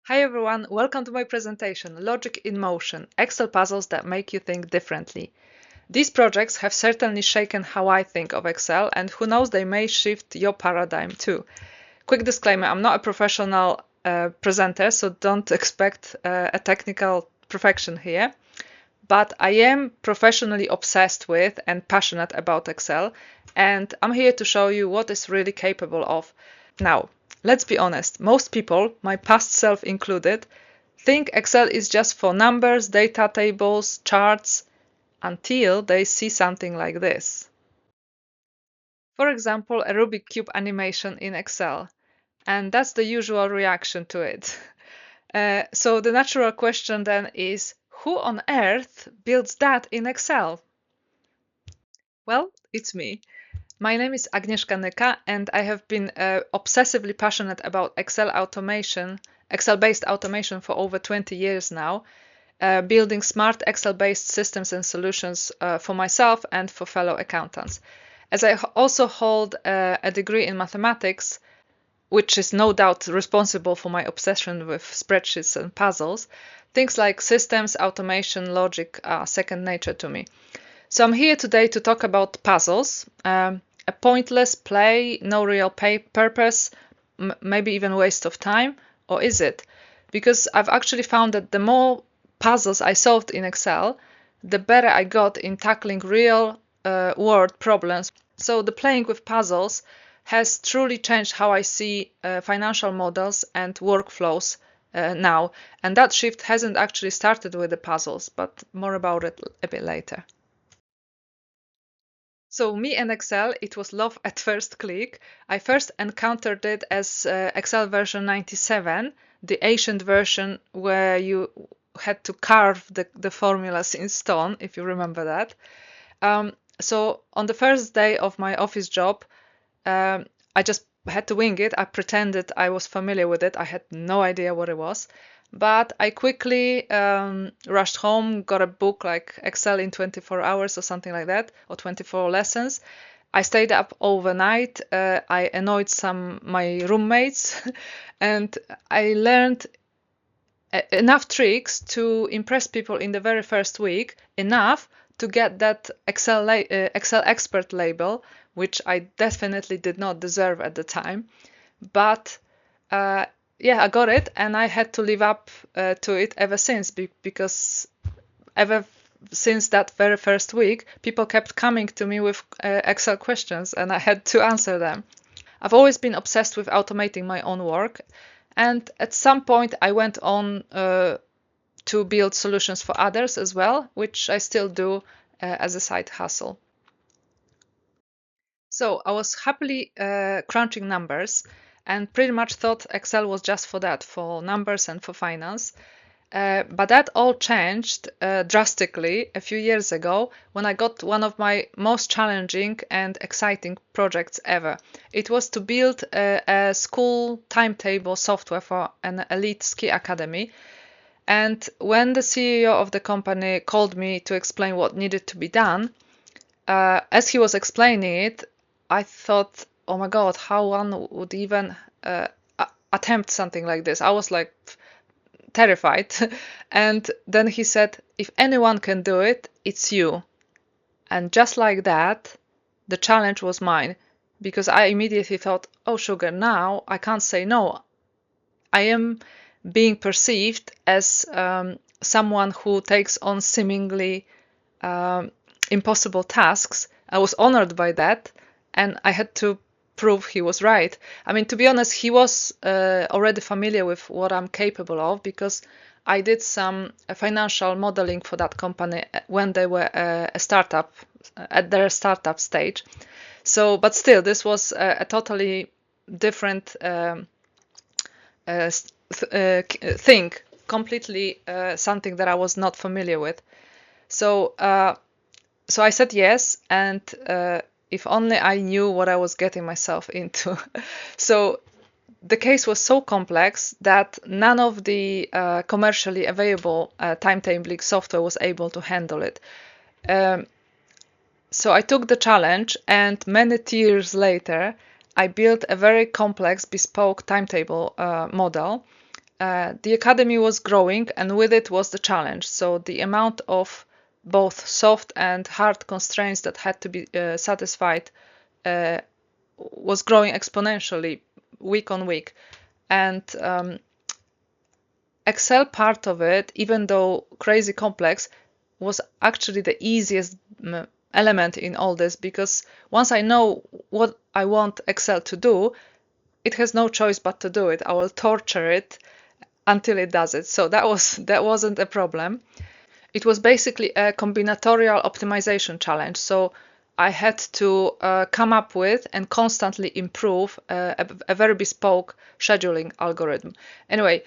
Hi everyone, welcome to my presentation, Logic in Motion, Excel puzzles that make you think differently. These projects have certainly shaken how I think of Excel, and who knows, they may shift your paradigm too. Quick disclaimer, I'm not a professional presenter, so don't expect a technical perfection here. But I am professionally obsessed with and passionate about Excel, and I'm here to show you what it's really capable of. Now, let's be honest, most people, my past self included, think Excel is just for numbers, data tables, charts, until they see something like this. For example, a Rubik Cube animation in Excel, and that's the usual reaction to it. So the natural question then is, who on earth builds that in Excel? Well, it's me. My name is Agnieszka Nyka, and I have been obsessively passionate about Excel-based automation for over 20 years now, building smart Excel-based systems and solutions for myself and for fellow accountants. As I also hold a degree in mathematics, which is no doubt responsible for my obsession with spreadsheets and puzzles, things like systems, automation, logic are second nature to me. So I'm here today to talk about puzzles, a pointless play, no real purpose, maybe even waste of time, or is it? Because I've actually found that the more puzzles I solved in Excel, the better I got in tackling real world problems. So the playing with puzzles has truly changed how I see financial models and workflows now. And that shift hasn't actually started with the puzzles, but more about it a bit later. So me and Excel, it was love at first click. I first encountered it as Excel version 97, the ancient version where you had to carve the formulas in stone, if you remember that. So on the first day of my office job, I just had to wing it. I pretended I was familiar with it. I had no idea what it was. But I quickly rushed home, got a book like Excel in 24 hours or something like that, or 24 lessons. I stayed up overnight. I annoyed my roommates, and I learned enough tricks to impress people in the very first week, enough to get that Excel expert label, which I definitely did not deserve at the time. But yeah, I got it, and I had to live up to it ever since, because ever since that very first week, people kept coming to me with Excel questions, and I had to answer them. I've always been obsessed with automating my own work, and at some point I went on to build solutions for others as well, which I still do as a side hustle. So I was happily crunching numbers and pretty much thought Excel was just for that, for numbers and for finance. But that all changed drastically a few years ago when I got one of my most challenging and exciting projects ever. It was to build a school timetable software for an elite ski academy. And when the CEO of the company called me to explain what needed to be done, as he was explaining it, I thought, oh my God, how one would even attempt something like this? I was like terrified. And then he said, if anyone can do it, it's you. And just like that, the challenge was mine, because I immediately thought, oh, sugar, now I can't say no. I am being perceived as someone who takes on seemingly impossible tasks. I was honored by that, and I had to prove he was right. I mean, to be honest, he was already familiar with what I'm capable of, because I did some financial modeling for that company when they were a startup, at their startup stage. So, but still, this was a totally different thing, completely something that I was not familiar with. So, so I said yes, and if only I knew what I was getting myself into. So the case was so complex that none of the commercially available timetabling software was able to handle it. So I took the challenge, and many years later, I built a very complex bespoke timetable model. The academy was growing, and with it was the challenge. So the amount of both soft and hard constraints that had to be satisfied was growing exponentially week on week. And Excel part of it, even though crazy complex, was actually the easiest element in all this, because once I know what I want Excel to do, it has no choice but to do it. I will torture it until it does it. So that wasn't a problem. It was basically a combinatorial optimization challenge. So I had to come up with and constantly improve a very bespoke scheduling algorithm. Anyway,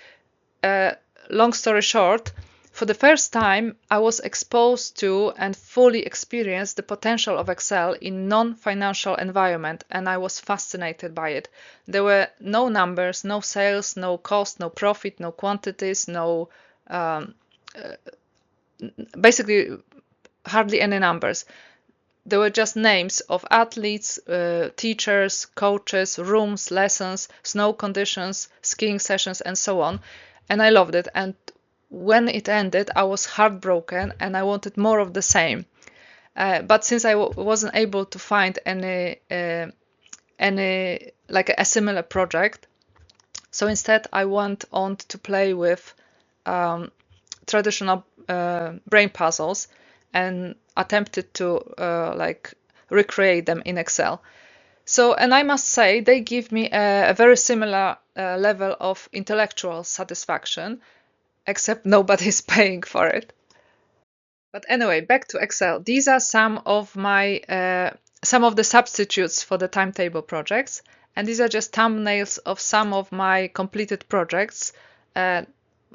long story short, for the first time, I was exposed to and fully experienced the potential of Excel in non-financial environment, and I was fascinated by it. There were no numbers, no sales, no cost, no profit, no quantities, no basically hardly any numbers. There were just names of athletes, teachers, coaches, rooms, lessons, snow conditions, skiing sessions, and so on. And I loved it. And when it ended, I was heartbroken and I wanted more of the same. But since I wasn't able to find any like a similar project, so instead I went on to play with traditional brain puzzles and attempted to like recreate them in Excel. So, and I must say, they give me a very similar level of intellectual satisfaction, except nobody's paying for it. But anyway, back to Excel. These are some of the substitutes for the timetable projects, and these are just thumbnails of some of my completed projects.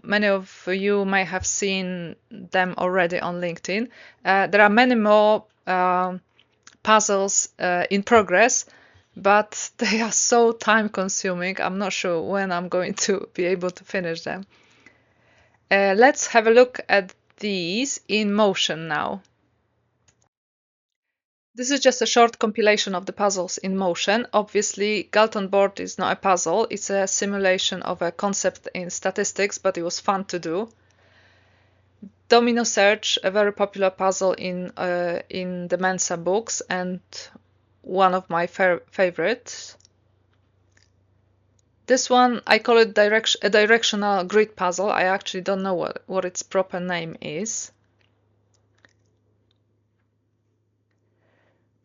Many of you may have seen them already on LinkedIn. There are many more puzzles in progress, but they are so time consuming. I'm not sure when I'm going to be able to finish them. Let's have a look at these in motion now. This is just a short compilation of the puzzles in motion. Obviously, Galton board is not a puzzle. It's a simulation of a concept in statistics, but it was fun to do. Domino Search, a very popular puzzle in the Mensa books and one of my favorites. This one, I call it a directional grid puzzle. I actually don't know what its proper name is.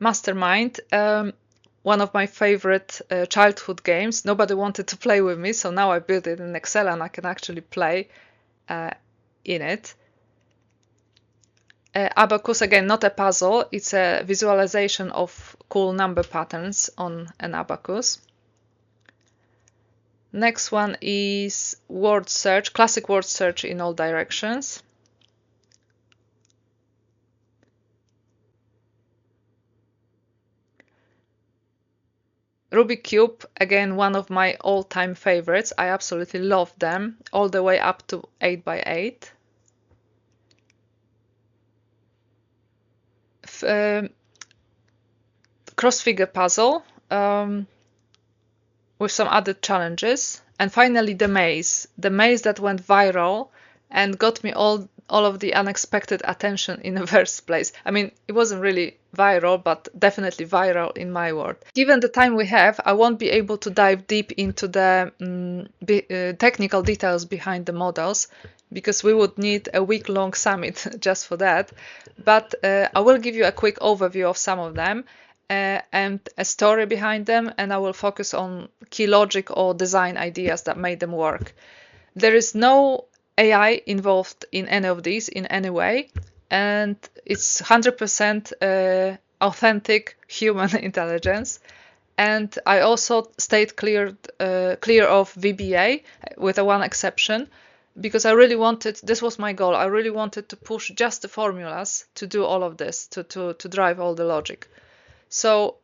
Mastermind, one of my favorite childhood games. Nobody wanted to play with me, so now I built it in Excel and I can actually play in it. Abacus, again, not a puzzle. It's a visualization of cool number patterns on an abacus. Next one is word search, classic word search in all directions. Rubik Cube, again, one of my all-time favorites. I absolutely love them, all the way up to 8x8. Cross-figure puzzle with some other challenges. And finally, the maze that went viral and got me all of the unexpected attention in the first place. I mean, it wasn't really viral, but definitely viral in my world. Given the time we have, I won't be able to dive deep into the technical details behind the models, because we would need a week-long summit just for that. But I will give you a quick overview of some of them and a story behind them, and I will focus on key logic or design ideas that made them work. There is no AI involved in any of these in any way, and it's 100% authentic human intelligence. And I also stayed clear of VBA with a one exception, because I really wanted, this was my goal, I really wanted to push just the formulas to do all of this, to drive all the logic. So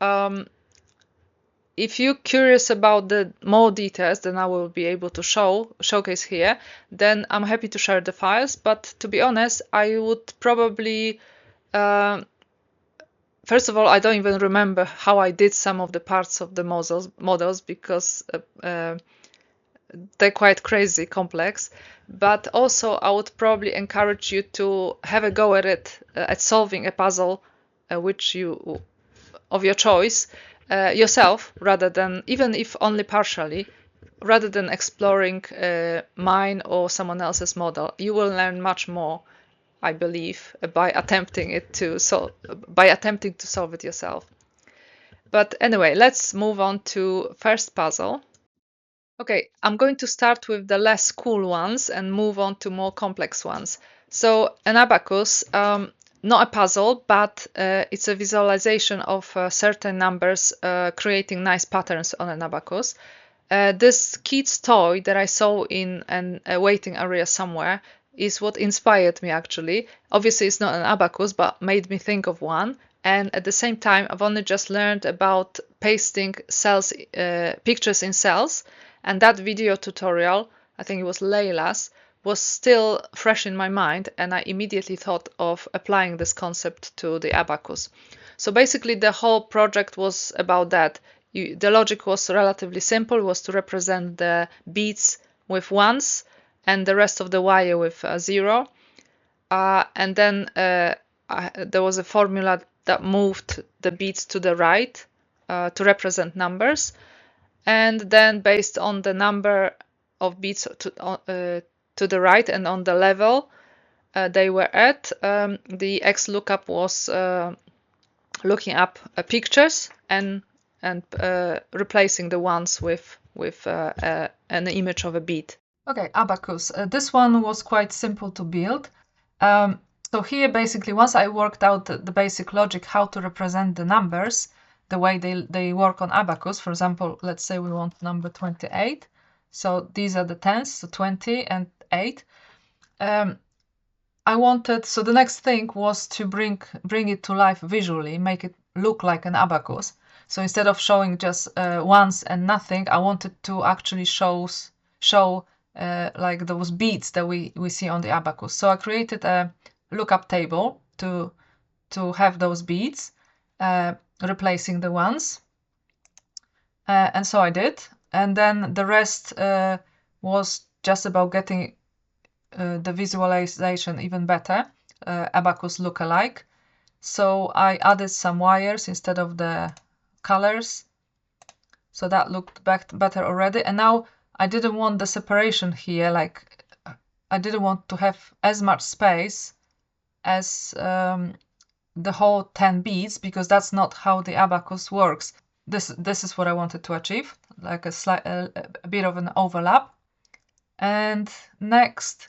if you're curious about the more details than I will be able to showcase here, then I'm happy to share the files. But to be honest, I would probably, first of all, I don't even remember how I did some of the parts of the models, because they're quite crazy complex. But also I would probably encourage you to have a go at it, at solving a puzzle of your choice yourself, rather than, even if only partially, rather than exploring mine or someone else's model. You will learn much more, I believe, by attempting to solve it yourself. But anyway, let's move on to first puzzle. Okay, I'm going to start with the less cool ones and move on to more complex ones. So an abacus, not a puzzle, but it's a visualization of certain numbers creating nice patterns on an abacus. This kid's toy that I saw in a waiting area somewhere is what inspired me, actually. Obviously, it's not an abacus, but made me think of one. And at the same time, I've only just learned about pasting pictures in cells. And that video tutorial, I think it was Layla's, was still fresh in my mind, and I immediately thought of applying this concept to the abacus. So basically, the whole project was about that. The logic was relatively simple. It was to represent the beads with ones and the rest of the wire with zero. And then there was a formula that moved the beads to the right to represent numbers. And then based on the number of beads to the right and on the level they were at, the XLOOKUP was looking up pictures and replacing the ones with an image of a bead. Okay, abacus. This one was quite simple to build. So here, basically, once I worked out the basic logic, how to represent the numbers, the way they work on abacus. For example, let's say we want number 28. So these are the tens, so 20 and 8. So the next thing was to bring it to life visually, make it look like an abacus. So instead of showing just ones and nothing, I wanted to actually show like those beads that we see on the abacus. So I created a lookup table to have those beads replacing the ones. And so I did. And then the rest was just about getting the visualization even better, abacus look-alike. So I added some wires instead of the colors. So that looked better already. And now I didn't want the separation here, like I didn't want to have as much space as the whole 10 beads, because that's not how the abacus works. This is what I wanted to achieve, like a bit of an overlap. And next,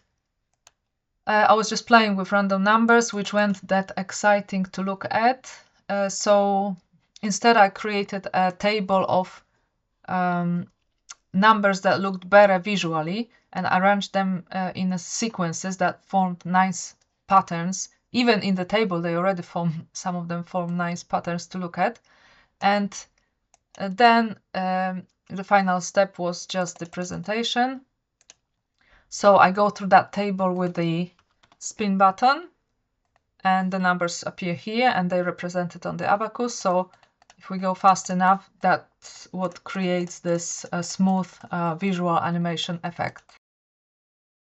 I was just playing with random numbers, which weren't that exciting to look at. So instead, I created a table of numbers that looked better visually and arranged them in sequences that formed nice patterns. Even in the table, they already some of them form nice patterns to look at. And then the final step was just the presentation. So I go through that table with the spin button, and the numbers appear here and they're represented on the abacus. So if we go fast enough, that's what creates this smooth visual animation effect.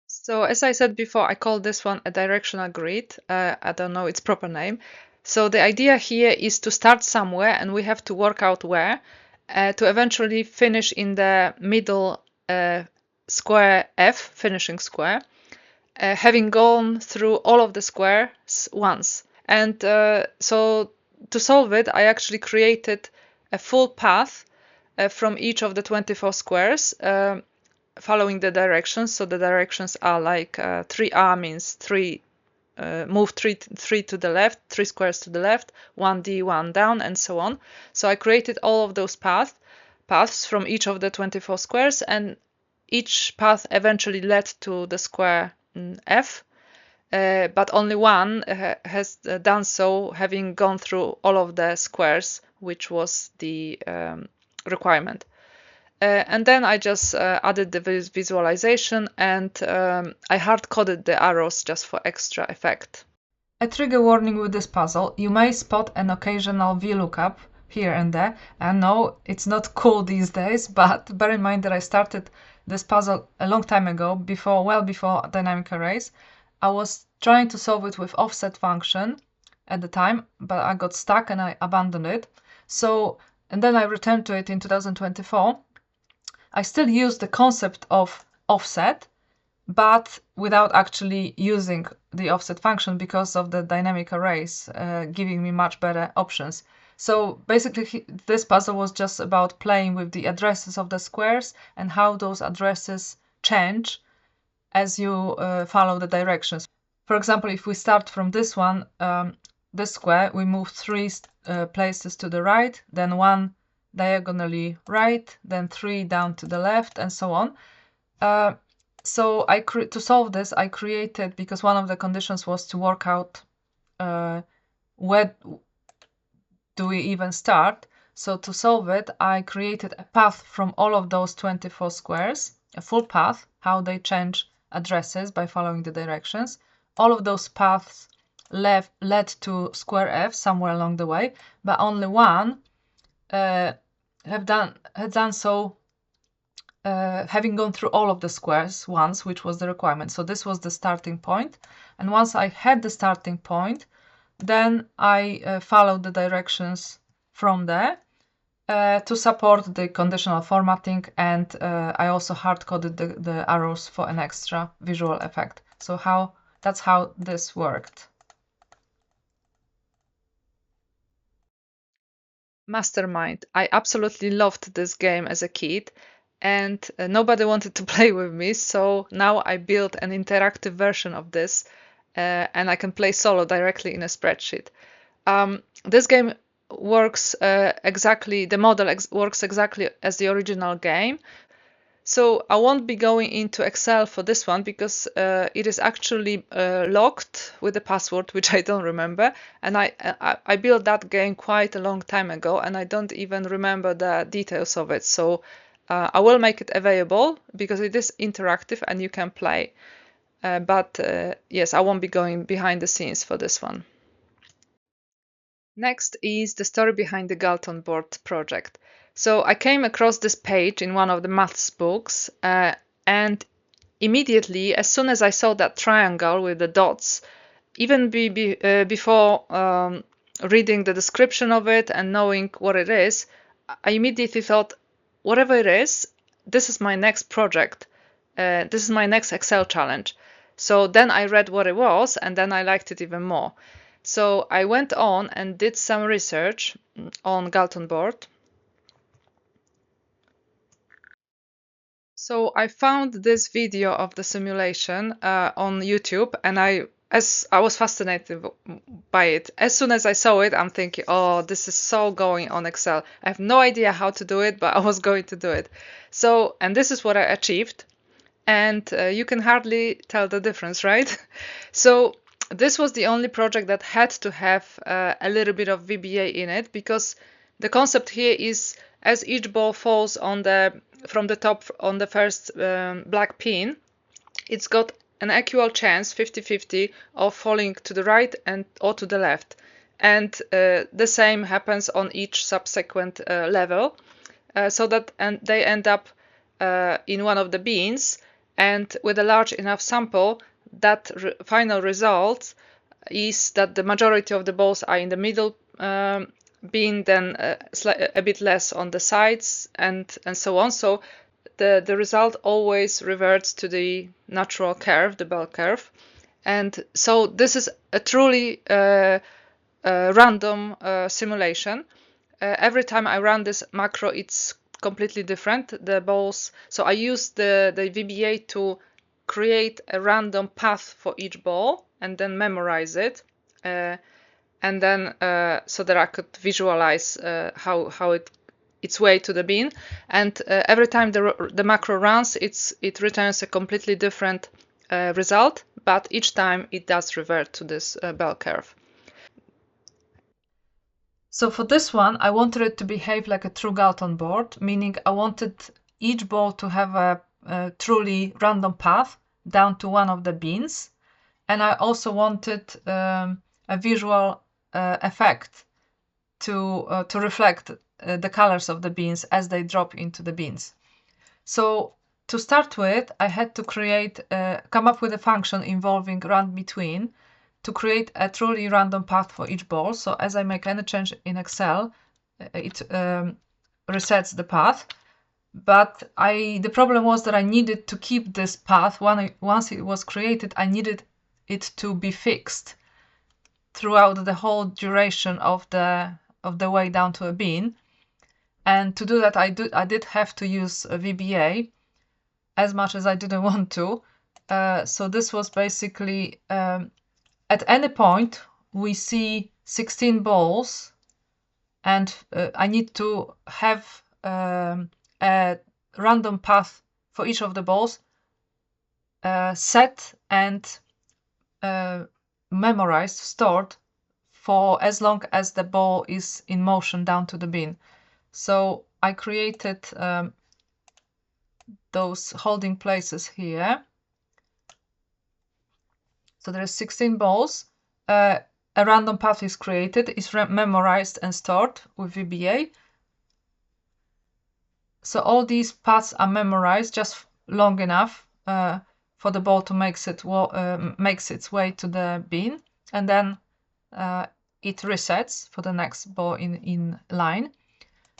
So as I said before, I call this one a directional grid. I don't know its proper name. So the idea here is to start somewhere, and we have to work out where, to eventually finish in the middle square F, finishing square, having gone through all of the squares once. And so to solve it, I actually created a full path from each of the 24 squares, following the directions. So the directions are like 3R means move three to the left, 3 squares to the left, 1D, 1 down, and so on. So I created all of those paths from each of the 24 squares, and each path eventually led to the square F, but only one has done so, having gone through all of the squares, which was the requirement. And then I just added the visualization, and I hard-coded the arrows just for extra effect. A trigger warning with this puzzle: you may spot an occasional VLOOKUP here and there. And no, it's not cool these days, but bear in mind that I started this puzzle a long time ago, well before dynamic arrays. I was trying to solve it with offset function at the time, but I got stuck and I abandoned it. And then I returned to it in 2024. I still use the concept of offset, but without actually using the offset function because of the dynamic arrays giving me much better options. So basically this puzzle was just about playing with the addresses of the squares and how those addresses change as you follow the directions. For example, if we start from this one, this square, we move 3 places to the right, then 1 diagonally right, then 3 down to the left, and so on. So to solve this, I created, because one of the conditions was to work out where do we even start. So to solve it, I created a path from all of those 24 squares, a full path, how they change addresses by following the directions. All of those paths led to square f somewhere along the way, but only one had done so having gone through all of the squares once, which was the requirement. So this was the starting point. And once I had the starting point, then I followed the directions from there to support the conditional formatting, and I also hard-coded the arrows for an extra visual effect. So that's how this worked. Mastermind. I absolutely loved this game as a kid, and nobody wanted to play with me, so now I built an interactive version of this, and I can play solo directly in a spreadsheet. This game works the model works exactly as the original game. So I won't be going into Excel for this one because it is actually locked with a password, which I don't remember. And I built that game quite a long time ago, and I don't even remember the details of it. So I will make it available because it is interactive and you can play. But yes, I won't be going behind the scenes for this one. Next is the story behind the Galton board project. So I came across this page in one of the maths books, and immediately, as soon as I saw that triangle with the dots, even before reading the description of it and knowing what it is, I immediately thought, whatever it is, this is my next project. This is my next Excel challenge. So then I read what it was, and then I liked it even more. So I went on and did some research on Galton board. So I found this video of the simulation on YouTube, and I was fascinated by it. As soon as I saw it, I'm thinking, oh, this is so going on Excel. I have no idea how to do it, but I was going to do it. So, and this is what I achieved. And you can hardly tell the difference, right? So this was the only project that had to have a little bit of VBA in it, because the concept here is as each ball falls from the top on the first black pin, it's got an equal chance, 50-50, of falling to the right or to the left. And the same happens on each subsequent level, so that they end up in one of the bins. And with a large enough sample, that final result is that the majority of the balls are in the middle bin, then a bit less on the sides, and so on. So the result always reverts to the natural curve, the bell curve. And so this is a truly random simulation. Every time I run this macro, it's completely different, the balls. So I use the VBA to create a random path for each ball and then memorize it, and then so that I could visualize how its way to the bin. And every time the macro runs, it returns a completely different result, but each time it does revert to this bell curve. So for this one, I wanted it to behave like a true Galton board, meaning I wanted each ball to have a truly random path down to one of the bins. And I also wanted a visual effect to reflect the colors of the beans as they drop into the beans. So to start with, I had to come up with a function involving rand between to create a truly random path for each ball. So as I make any change in Excel, it resets the path. But the problem was that I needed to keep this path. Once it was created, I needed it to be fixed throughout the whole duration of the way down to a bean. And to do that, I did have to use a VBA, as much as I didn't want to. So this was basically, at any point, we see 16 balls, and I need to have a random path for each of the balls set and memorized, stored for as long as the ball is in motion down to the bean. So I created those holding places here. So there are 16 balls. A random path is created, is memorized and stored with VBA. So all these paths are memorized just long enough for the ball to makes its way to the bean, and then it resets for the next ball in line.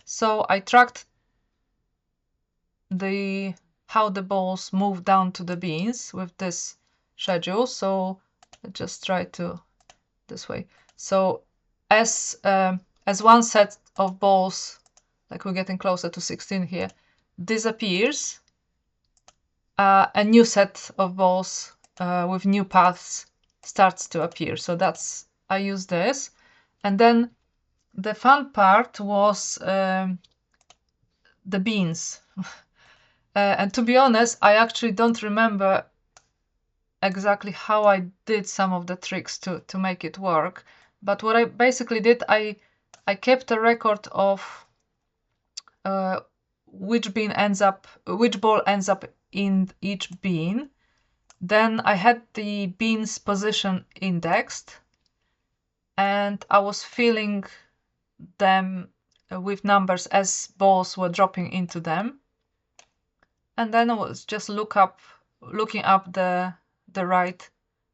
So I tracked how the balls move down to the beans with this schedule. So I just try to this way. So as one set of balls, like we're getting closer to 16 here, disappears, a new set of balls with new paths starts to appear. So I use this. And then the fun part was the beans. And to be honest, I actually don't remember exactly how I did some of the tricks to make it work. But what I basically did, I kept a record of which ball ends up in each bean. Then I had the beans position indexed, and I was filling them with numbers as balls were dropping into them. And then I was just looking up the right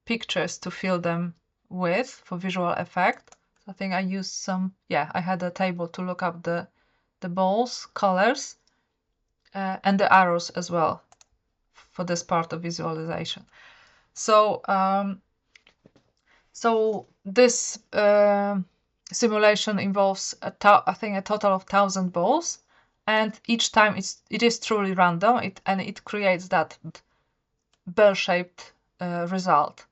pictures to fill them with for visual effect. I think I used some, I had a table to look up the balls, colors, and the arrows as well for this part of visualization. So this simulation involves I think a total of 1,000 balls, and each time it is truly random, and it creates that bell-shaped result.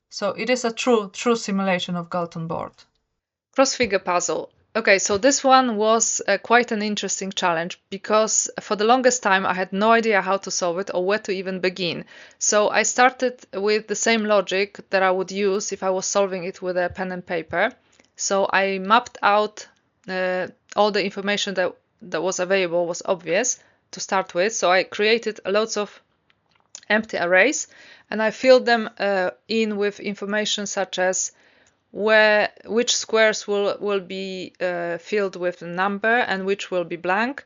So it is a true simulation of Galton board. Cross-figure puzzle. Okay, so this one was quite an interesting challenge, because for the longest time I had no idea how to solve it or where to even begin. So I started with the same logic that I would use if I was solving it with a pen and paper. So I mapped out all the information that was available, was obvious to start with. So I created loads of empty arrays, and I filled them in with information such as which squares will be filled with a number and which will be blank.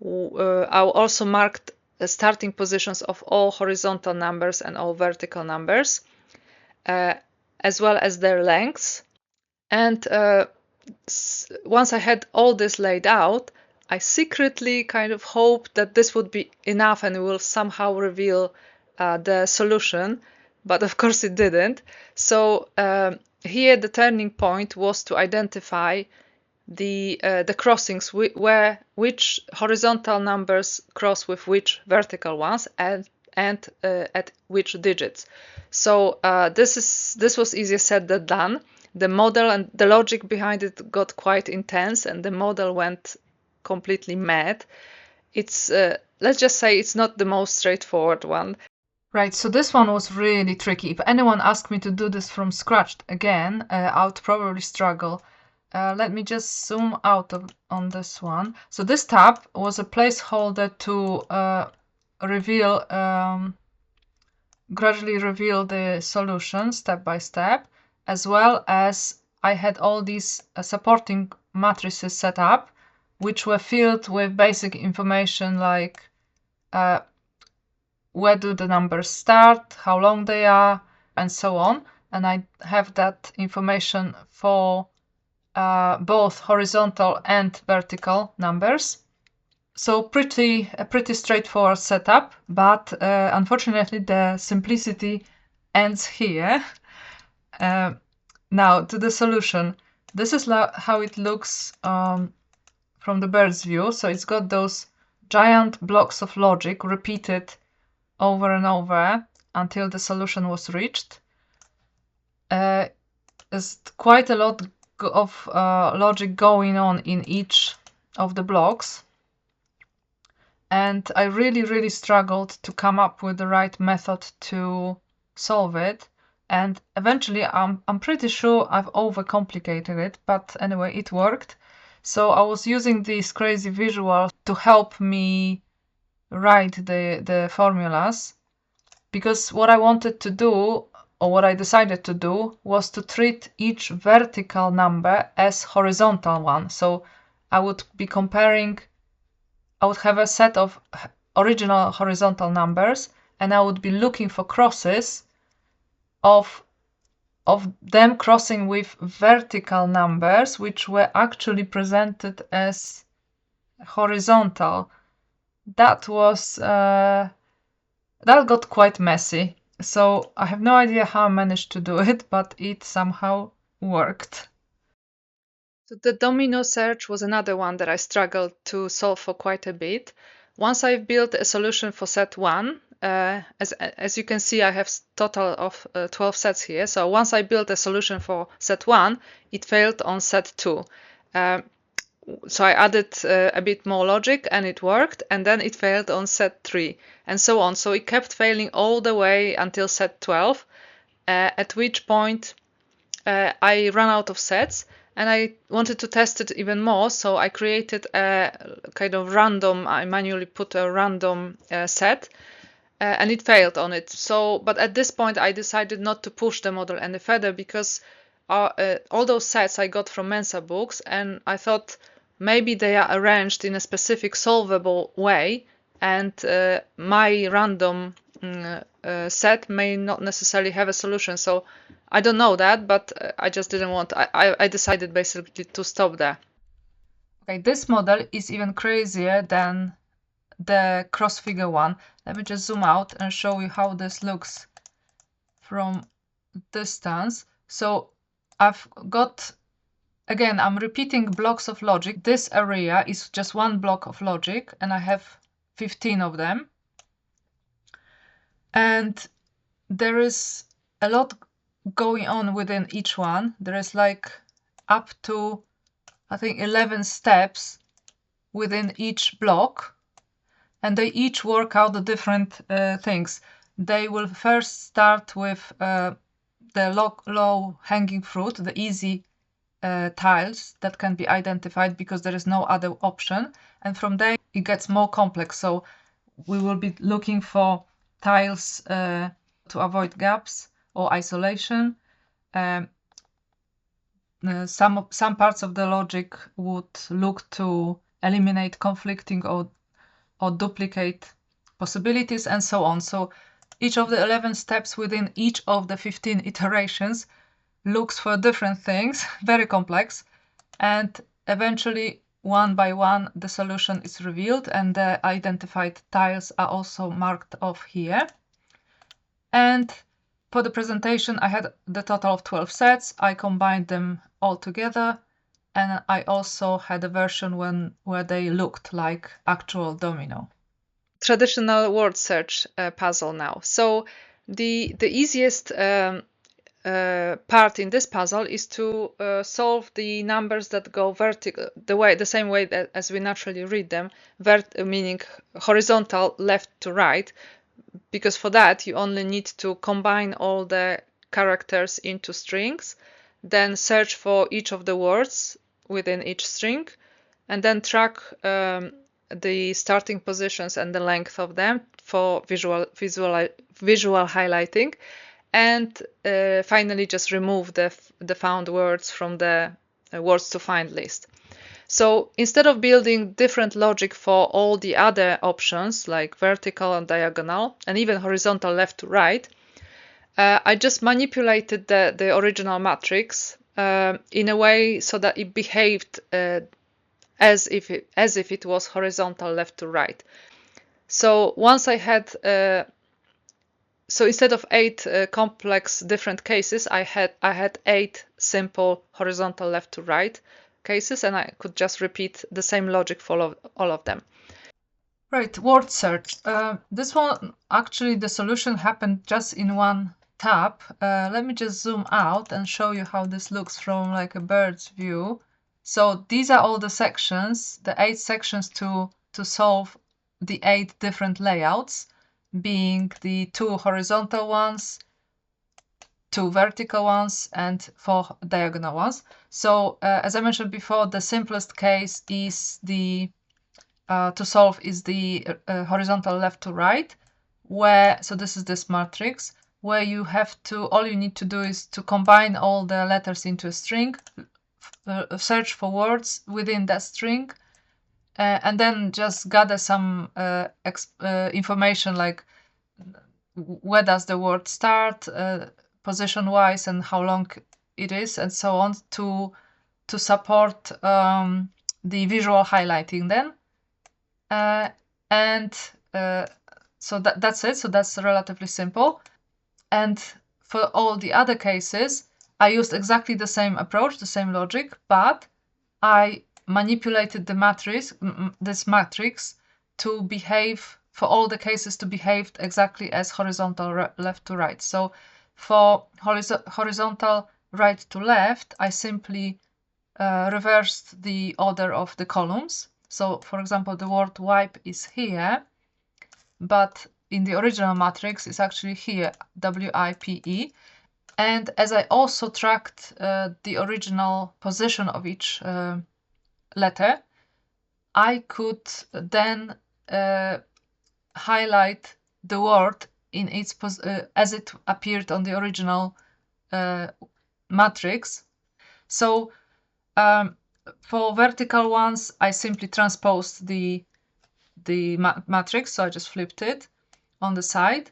I also marked the starting positions of all horizontal numbers and all vertical numbers, as well as their lengths. And once I had all this laid out, I secretly kind of hoped that this would be enough and it will somehow reveal the solution, but of course it didn't. So here the turning point was to identify the crossings, which horizontal numbers cross with which vertical ones, and at which digits. So this was easier said than done. The model and the logic behind it got quite intense, and the model went completely mad. It's let's just say it's not the most straightforward one. Right, so this one was really tricky. If anyone asked me to do this from scratch again, I would probably struggle. Let me just zoom out on this one. So this tab was a placeholder to gradually reveal the solution step by step, as well as I had all these supporting matrices set up, which were filled with basic information like where do the numbers start, how long they are, and so on. And I have that information for both horizontal and vertical numbers. So a pretty straightforward setup, but unfortunately the simplicity ends here. Now to the solution. This is how it looks from the bird's view. So it's got those giant blocks of logic repeated over and over until the solution was reached. There's quite a lot of logic going on in each of the blocks. And I really struggled to come up with the right method to solve it. And eventually, I'm pretty sure I've overcomplicated it, but anyway, it worked. So I was using these crazy visuals to help me write the formulas, because what I wanted to do, or what I decided to do, was to treat each vertical number as horizontal one. So I would be comparing, I would have a set of original horizontal numbers, and I would be looking for crosses of them crossing with vertical numbers, which were actually presented as horizontal. That was that got quite messy. So I have no idea how I managed to do it, but it somehow worked. So the domino search was another one that I struggled to solve for quite a bit. Once I've built a solution for set 1, as you can see, I have total of 12 sets here. So once I built a solution for set 1, it failed on set 2. So I added a bit more logic and it worked, and then it failed on set 3, and so on. So it kept failing all the way until set 12, at which point I ran out of sets, and I wanted to test it even more, so I created a kind of random, I manually put a random set, and it failed on it. So, but at this point I decided not to push the model any further, because all those sets I got from Mensa books, and I thought maybe they are arranged in a specific solvable way, and my random set may not necessarily have a solution. So I don't know that, but I just didn't want, I decided basically to stop there. Okay, this model is even crazier than the cross figure one. Let me just zoom out and show you how this looks from distance. So I've got, again, I'm repeating blocks of logic. This area is just one block of logic, and I have 15 of them. And there is a lot going on within each one. There is like up to, I think, 11 steps within each block, and they each work out the different things. They will first start with the low hanging fruit, the easy tiles that can be identified because there is no other option, and from there it gets more complex. So we will be looking for tiles to avoid gaps or isolation. Some parts of the logic would look to eliminate conflicting or duplicate possibilities, and so on. So each of the 11 steps within each of the 15 iterations looks for different things, very complex, and eventually one by one the solution is revealed, and the identified tiles are also marked off here. And for the presentation I had the total of 12 sets. I combined them all together, and I also had a version where they looked like actual domino. Traditional word search puzzle now. So the easiest part in this puzzle is to solve the numbers that go vertical, the same way as we naturally read them, meaning horizontal left to right, because for that you only need to combine all the characters into strings, then search for each of the words within each string, and then track the starting positions and the length of them for visual highlighting, and finally just remove the found words from the words to find list. So instead of building different logic for all the other options like vertical and diagonal and even horizontal left to right, I just manipulated the original matrix in a way so that it behaved as if it was horizontal left to right. So once I had so instead of 8 complex different cases, I had 8 simple horizontal left to right cases, and I could just repeat the same logic for all of them. Right, word search. This one, actually, the solution happened just in one tab. Let me just zoom out and show you how this looks from like a bird's view. So these are all the sections, the 8 sections to solve the 8 different layouts, being the 2 horizontal ones, 2 vertical ones, and 4 diagonal ones. So as I mentioned before, the simplest case is the to solve is the horizontal left to right, where, so this is this matrix, where you have to, all you need to do is to combine all the letters into a string, search for words within that string, and then just gather some information like where does the word start, position-wise, and how long it is, and so on, to support the visual highlighting then. So that's it. So that's relatively simple. And for all the other cases, I used exactly the same approach, the same logic, but I manipulated the matrix, this matrix, to behave, for all the cases, to behave exactly as horizontal left to right. So for horizontal right to left, I simply reversed the order of the columns. So, for example, the word wipe is here, but in the original matrix it's actually here, W-I-P-E. And as I also tracked the original position of each letter, I could then highlight the word in its as it appeared on the original matrix. So for vertical ones, I simply transposed the matrix, so I just flipped it on the side.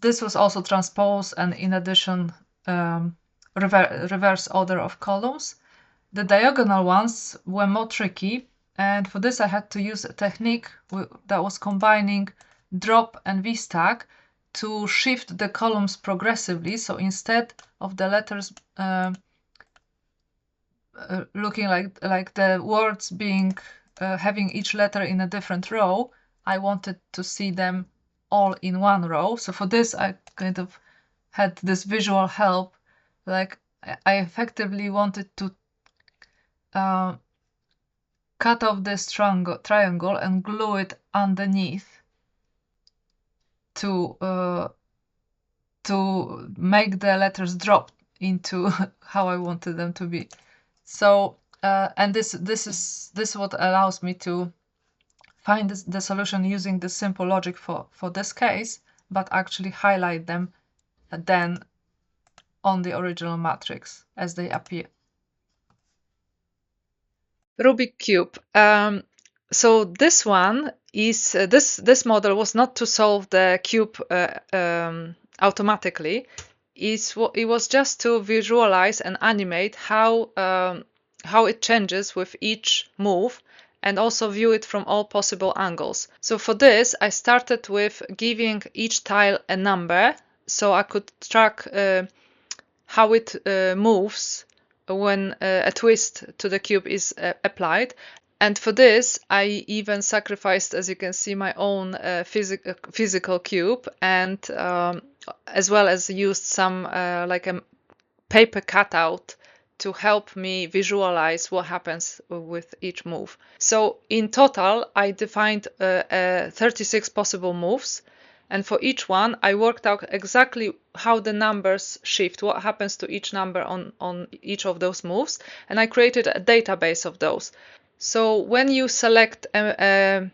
This was also transposed, and in addition, reverse order of columns. The diagonal ones were more tricky, and for this I had to use a technique that was combining drop and V-stack to shift the columns progressively. So instead of the letters looking like the words being having each letter in a different row, I wanted to see them all in one row. So for this, I kind of had this visual help. Like I effectively wanted to cut off this triangle and glue it underneath to make the letters drop into how I wanted them to be. So and this is what allows me to find the solution using the simple logic for this case, but actually highlight them then on the original matrix as they appear. Rubik cube. So this one is this model was not to solve the cube automatically. It was just to visualize and animate how it changes with each move, and also view it from all possible angles. So for this, I started with giving each tile a number, so I could track how it moves when a twist to the cube is applied. And for this, I even sacrificed, as you can see, my own physical cube, and as well as used some like a paper cutout to help me visualize what happens with each move. So in total, I defined 36 possible moves. And for each one, I worked out exactly how the numbers shift, what happens to each number on each of those moves. And I created a database of those. So when you select a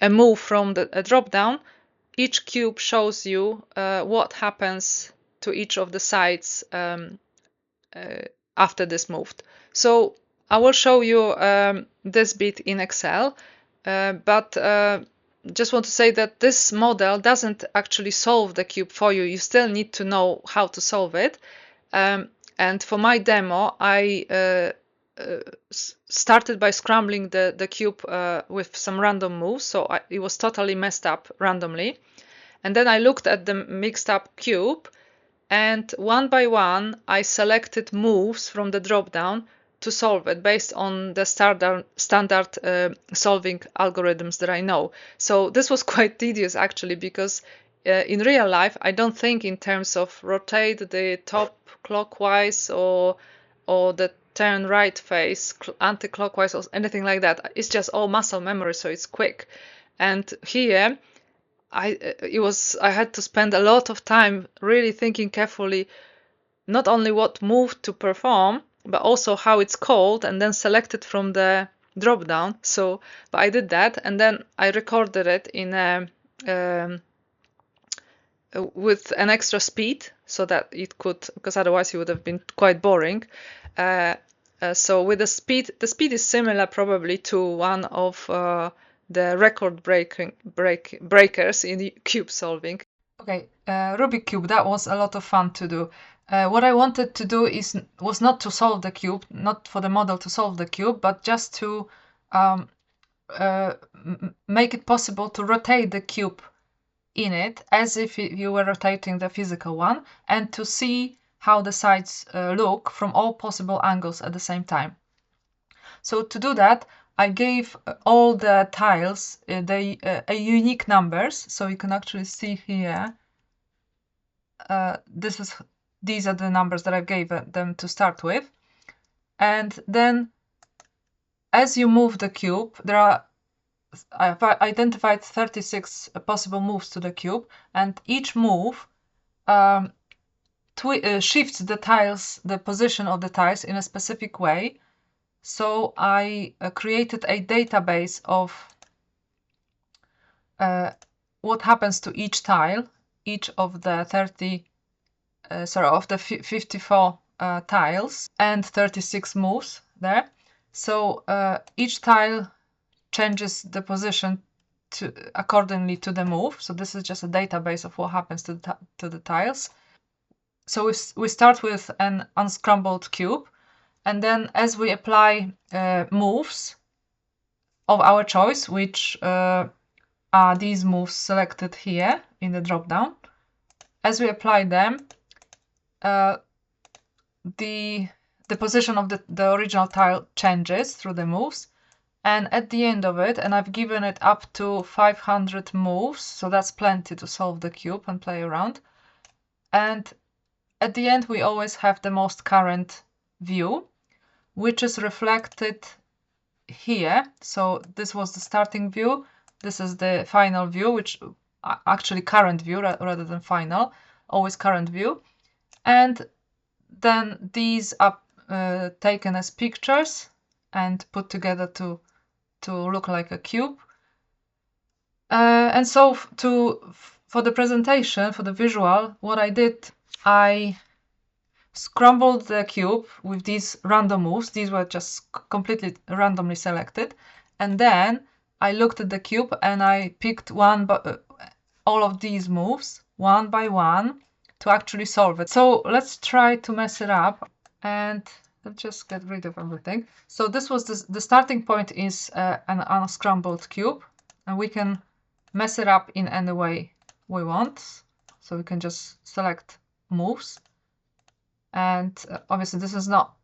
move from a drop-down, each cube shows you what happens to each of the sides after this moved. So I will show you this bit in Excel, but just want to say that this model doesn't actually solve the cube for you. You still need to know how to solve it. And for my demo, I started by scrambling the cube with some random moves, so it was totally messed up randomly. And then I looked at the mixed up cube, and one by one I selected moves from the drop-down to solve it based on the standard solving algorithms that I know. So this was quite tedious actually, because in real life I don't think in terms of rotate the top clockwise or the turn right face anti-clockwise or anything like that. It's just all muscle memory, so it's quick. And here I had to spend a lot of time really thinking carefully, not only what move to perform, but also how it's called, and then select it from the drop down. So, but I did that, and then I recorded it in with an extra speed, so that it could, because otherwise it would have been quite boring. So with the speed is similar probably to one of the record breakers in cube solving. Okay, Rubik cube, that was a lot of fun to do. What I wanted to do was not to solve the cube, not for the model to solve the cube, but just to make it possible to rotate the cube in it as if you were rotating the physical one, and to see how the sides look from all possible angles at the same time. So to do that, I gave all the tiles a unique numbers, so you can actually see here. These are the numbers that I gave them to start with, and then as you move the cube, I've identified 36 possible moves to the cube, and each move shifts the position of the tiles in a specific way. So I created a database of what happens to each tile, each of the 54 tiles and 36 moves there. So each tile changes the position accordingly to the move. So this is just a database of what happens to the tiles. So we start with an unscrambled cube, and then as we apply moves of our choice, which are these moves selected here in the drop-down, as we apply them, the position of the original tile changes through the moves. And at the end of it, and I've given it up to 500 moves, so that's plenty to solve the cube and play around. And at the end, we always have the most current view, which is reflected here. So this was the starting view. This is the final view, which actually current view rather than final, always current view. And then these are taken as pictures and put together to look like a cube. And so for the presentation, for the visual, what I did, I scrambled the cube with these random moves. These were just completely randomly selected. And then I looked at the cube and I picked all of these moves one by one to actually solve it. So let's try to mess it up, and let's just get rid of everything. So this was the starting point is an unscrambled cube, and we can mess it up in any way we want. So we can just select moves, and obviously this is not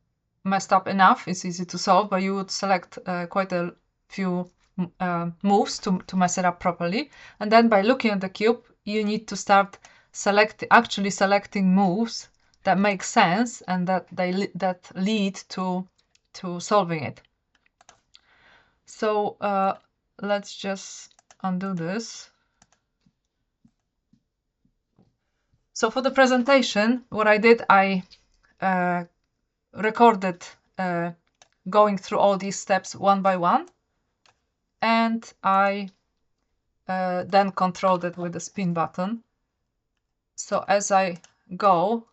messed up enough. It's easy to solve, but you would select quite a few moves to mess it up properly. And then by looking at the cube, you need to start actually selecting moves that make sense and that lead to solving it. So let's just undo this. So for the presentation, what I did, I recorded going through all these steps one by one, and I then controlled it with the spin button. So as I go,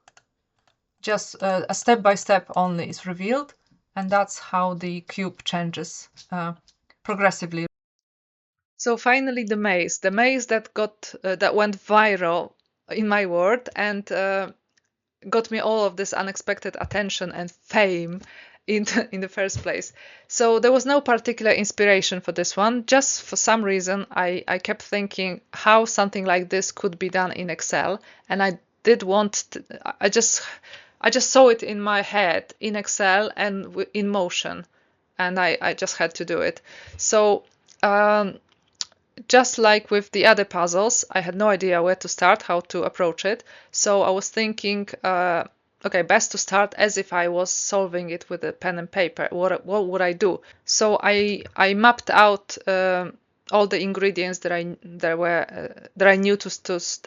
just a step by step only is revealed, and that's how the cube changes progressively. So finally, the maze that went viral in my world and got me all of this unexpected attention and fame in the first place. So there was no particular inspiration for this one. Just for some reason, I kept thinking how something like this could be done in Excel, and I did want to, I just saw it in my head in Excel and in motion, and I just had to do it. So just like with the other puzzles, I had no idea where to start, how to approach it. So I was thinking, okay, best to start as if I was solving it with a pen and paper. What would I do? So I mapped out all the ingredients that I knew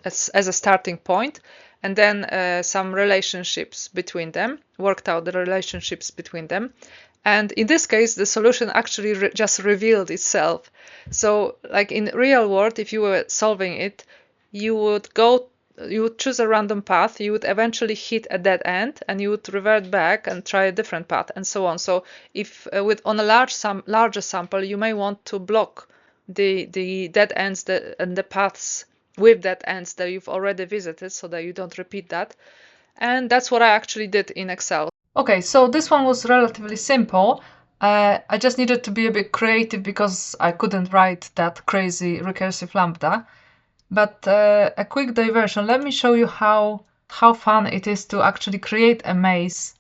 as a starting point, and then some relationships between them. Worked out the relationships between them. And in this case, the solution actually just revealed itself. So, like in real world, if you were solving it, you would choose a random path, you would eventually hit a dead end, and you would revert back and try a different path, and so on. So, if on a larger sample, you may want to block the dead ends and the paths with dead ends that you've already visited, so that you don't repeat that. And that's what I actually did in Excel. Okay, so this one was relatively simple. I just needed to be a bit creative because I couldn't write that crazy recursive lambda. But a quick diversion, let me show you how fun it is to actually create a maze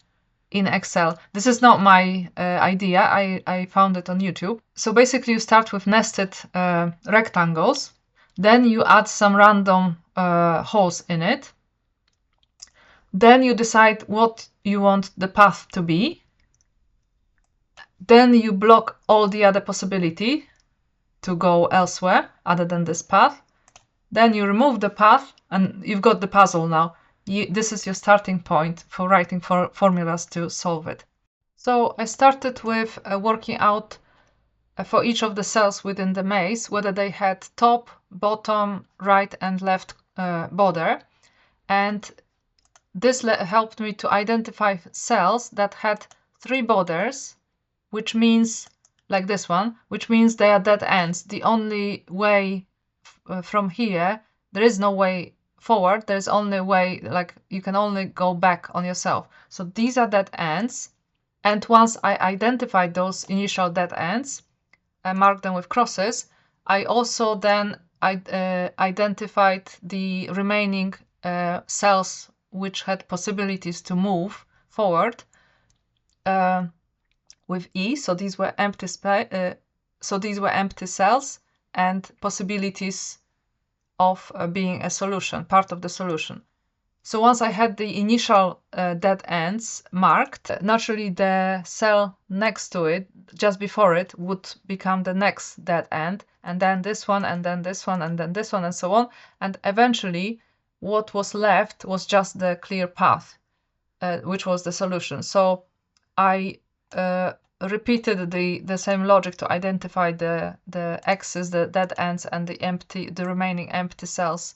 in Excel. This is not my idea, I found it on YouTube. So basically you start with nested rectangles, then you add some random holes in it. Then you decide what you want the path to be. Then you block all the other possibility to go elsewhere other than this path. Then you remove the path and you've got the puzzle now. This is your starting point for writing formulas to solve it. So I started with working out for each of the cells within the maze whether they had top, bottom, right and left border. And this helped me to identify cells that had 3 borders, which means, like this one, which means they are dead ends. The only way from here, there is no way forward, there's only way, like you can only go back on yourself. So these are dead ends. And once I identified those initial dead ends, I marked them with crosses, I also then identified the remaining cells which had possibilities to move forward with E. So these were empty cells and possibilities of being a solution, part of the solution. So once I had the initial dead ends marked, naturally the cell next to it, just before it, would become the next dead end, and then this one, and then this one, and then this one, and so on. And eventually, what was left was just the clear path, which was the solution. So I repeated the same logic to identify the x's, the dead ends, and the remaining empty cells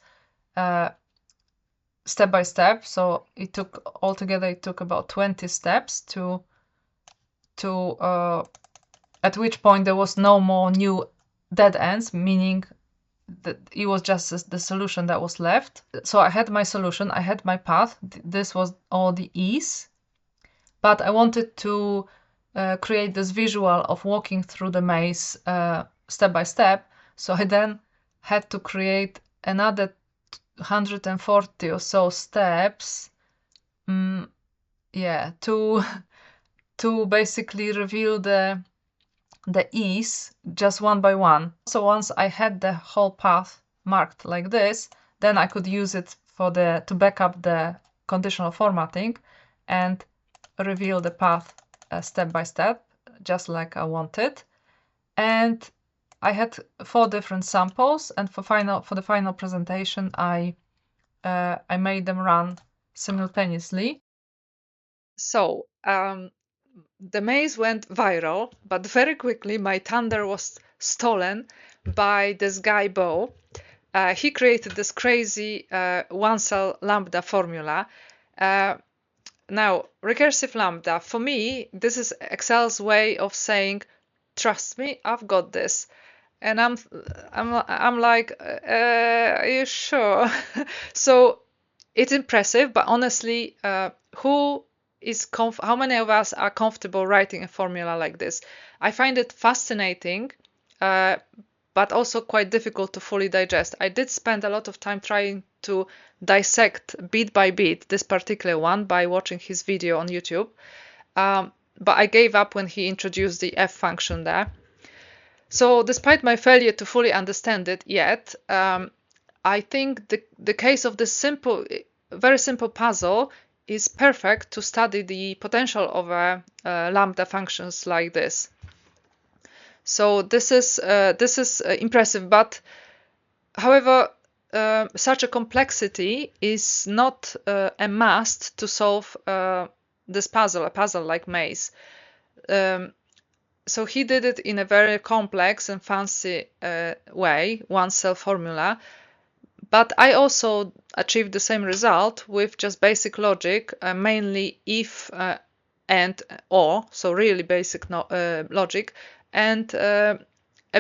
step by step. So it took about 20 steps to at which point there was no more new dead ends, meaning that it was just the solution that was left. So I had my solution, I had my path. This was all the E's, but I wanted to create this visual of walking through the maze step by step. So I then had to create another 140 or so steps, to basically reveal the E's just one by one. So once I had the whole path marked like this, then I could use it to back up the conditional formatting and reveal the path step by step, just like I wanted. And I had 4 different samples, and for the final presentation, I made them run simultaneously. So the maze went viral, but very quickly my thunder was stolen by this guy Bo. He created this crazy one-cell lambda formula. Now, recursive lambda, for me, this is Excel's way of saying, trust me, I've got this. And I'm like, are you sure? So it's impressive, but honestly, how many of us are comfortable writing a formula like this? I find it fascinating, but also quite difficult to fully digest. I did spend a lot of time trying to dissect bit by bit this particular one by watching his video on YouTube, but I gave up when he introduced the f function there. So despite my failure to fully understand it yet, I think the case of this very simple puzzle is perfect to study the potential of lambda functions like this. So this is impressive, but however, such a complexity is not a must to solve this puzzle, a puzzle like maze. So he did it in a very complex and fancy way, one cell formula. But I also achieved the same result with just basic logic, mainly if, and, or, so really basic logic, and a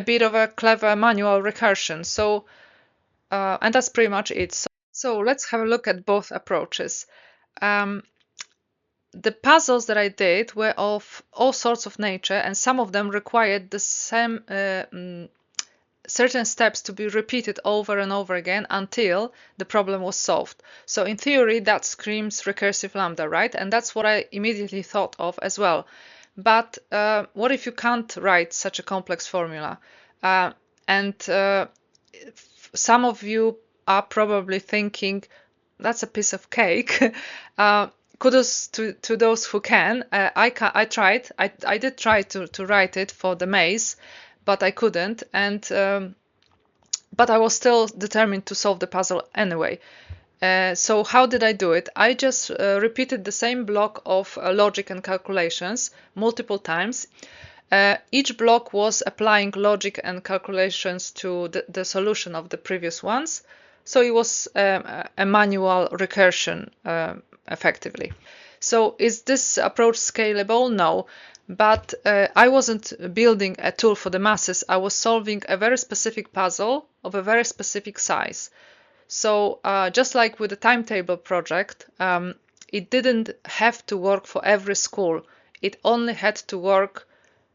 bit of a clever manual recursion. So, and that's pretty much it. So let's have a look at both approaches. The puzzles that I did were of all sorts of nature, and some of them required the same certain steps to be repeated over and over again until the problem was solved. So in theory, that screams recursive lambda, right? And that's what I immediately thought of as well. But what if you can't write such a complex formula? Some of you are probably thinking, that's a piece of cake. Kudos to those who can. I tried. I did try to write it for the maze, but I couldn't. And but I was still determined to solve the puzzle anyway. So how did I do it? I just repeated the same block of logic and calculations multiple times. Each block was applying logic and calculations to the solution of the previous ones. So it was a manual recursion effectively. So is this approach scalable? No, but I wasn't building a tool for the masses. I was solving a very specific puzzle of a very specific size. So just like with the timetable project, it didn't have to work for every school. It only had to work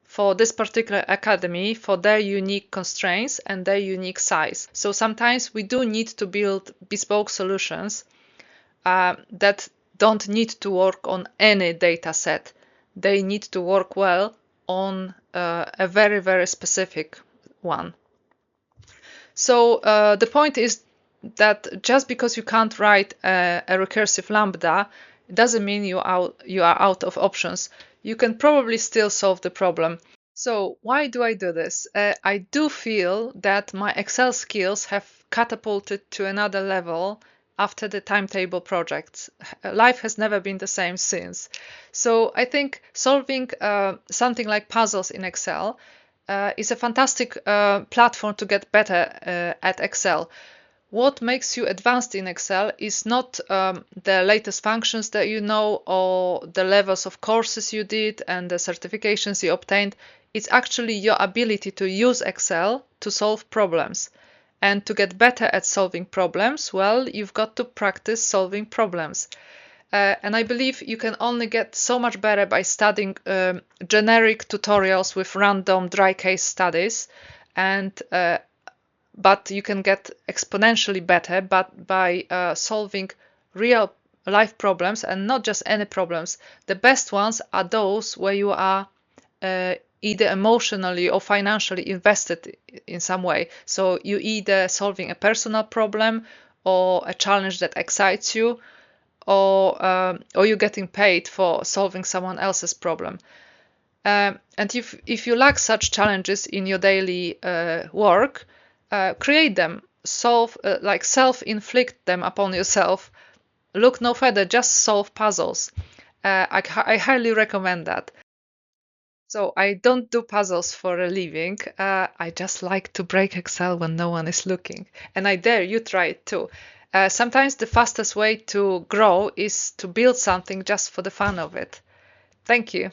for this particular academy, for their unique constraints and their unique size. So sometimes we do need to build bespoke solutions that don't need to work on any data set. They need to work well on a very, very specific one. So the point is that just because you can't write a recursive lambda, it doesn't mean you are out of options. You can probably still solve the problem. So why do I do this? I do feel that my Excel skills have catapulted to another level after the timetable projects. Life has never been the same since. So I think solving something like puzzles in Excel is a fantastic platform to get better at Excel. What makes you advanced in Excel is not the latest functions that you know or the levels of courses you did and the certifications you obtained. It's actually your ability to use Excel to solve problems. And to get better at solving problems, well, you've got to practice solving problems. And I believe you can only get so much better by studying generic tutorials with random dry case studies, but you can get exponentially better by solving real life problems, and not just any problems. The best ones are those where you are either emotionally or financially invested in some way. So you either solving a personal problem or a challenge that excites you, or you're getting paid for solving someone else's problem. And if you lack such challenges in your daily work, create them, self-inflict them upon yourself. Look no further, just solve puzzles. I highly recommend that. So I don't do puzzles for a living. I just like to break Excel when no one is looking. And I dare you try it too. Sometimes the fastest way to grow is to build something just for the fun of it. Thank you.